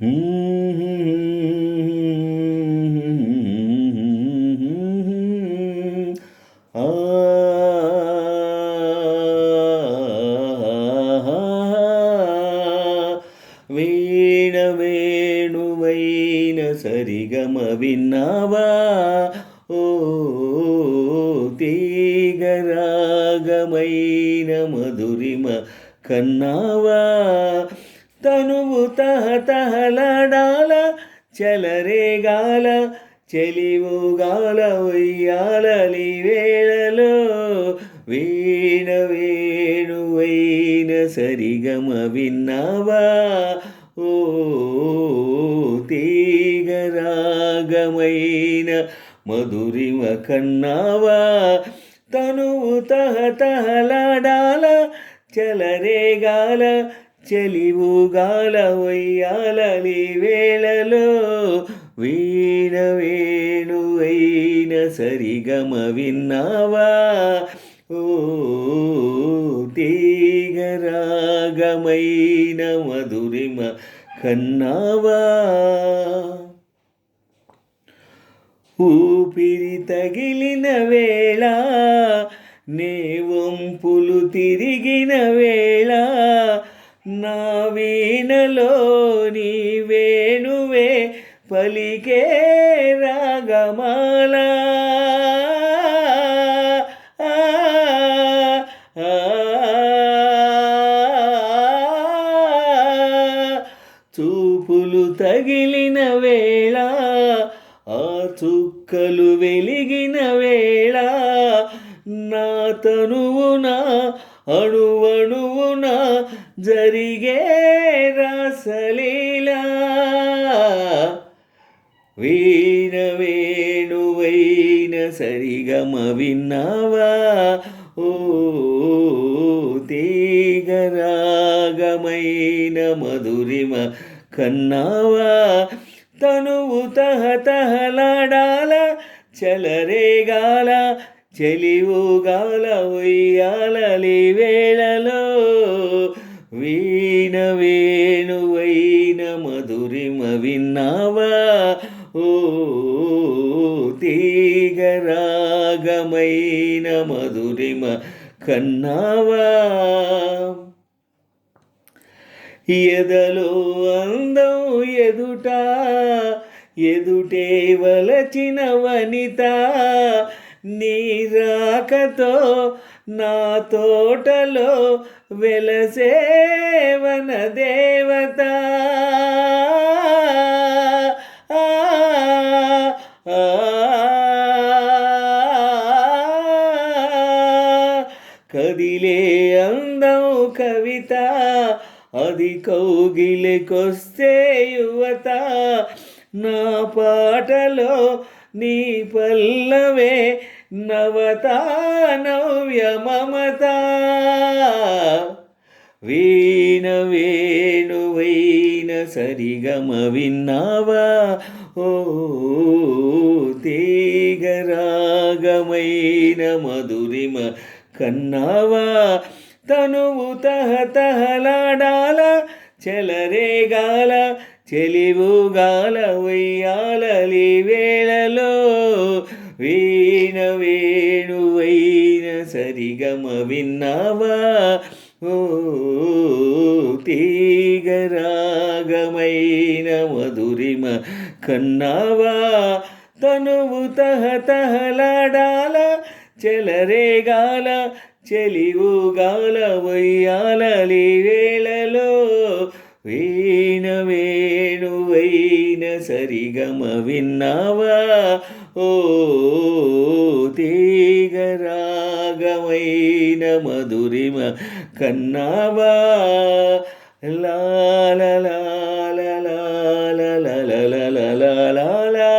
ఆ వీణ వేణువైన సరిగమ విన్నావా ఓ తీగరాగమైన మధురిమ కన్నావా తనువు తహతహలాడాల చెలరేగాల చెలివుగాల ఉయ్యాలలి వేళలో వీణ వేణువైన సరిగమ విన్నావా ఓ తీగరాగమైన మధురిమ కన్నావా తనువు తహతహలాడాల చెలరేగాల చెలివుగాల ఉయ్యాలలి వేళలో వీణ వేణువైన సరిగమ విన్నావా ఓ తీగరాగమైన మధురిమ కన్నావా ఊపిరి తగిలిన వేళ నే వంపులు తిరిగిన వేళ నా వీణలో నీ వేణువే పలికే రాగమాల చూపులు తగిలిన వేళ ఆ చుక్కలు వెలిగిన వేళ నా తనువున అణువణువున జరిగే రసలీలా వీణ వేణువైన సరిగమ విన్నావా ఓ తీగరాగమైన మధురిమ కన్నావా తనువు తహతహలాడాల చెలరేగాల చెలివుగాల ఉయ్యాలలి వేళలో వీణ వేణువైన మధురిమ విన్నావా ఓ తీగరాగమైన మధురిమ కన్నావా ఎదలో అందం ఎదుట ఎదుటే వలచిన వనిత నీ రాకతో నా తోటలో వెలసేవన దేవత కదిలే అందం కవిత అది కౌగిలికొస్తే యువత నా పాటలో నీ పల్లవే నవత నవ్య మమత వీణ వేణువైన సరిగమ విన్నావా ఓ తీగరాగమైన మధురిమ కన్నావా తనువు తహతహలాడాల చెలరేగాల చెలివుగాల ఉయ్యాలలి వేళలో వీణ వేణువైన సరిగమ విన్నావా ఓ తీగరాగమైన మధురిమ కన్నావా తనువు తహతహలాడాల చెలరేగాల చెలివుగాల ఉయ్యాలలి వేళలో వీణ వేణువైన సరిగమ విన్నావా ఓ తీగరాగమైన మధురిమ కన్నావా లా లా లా లా లా లా లా లా లా లా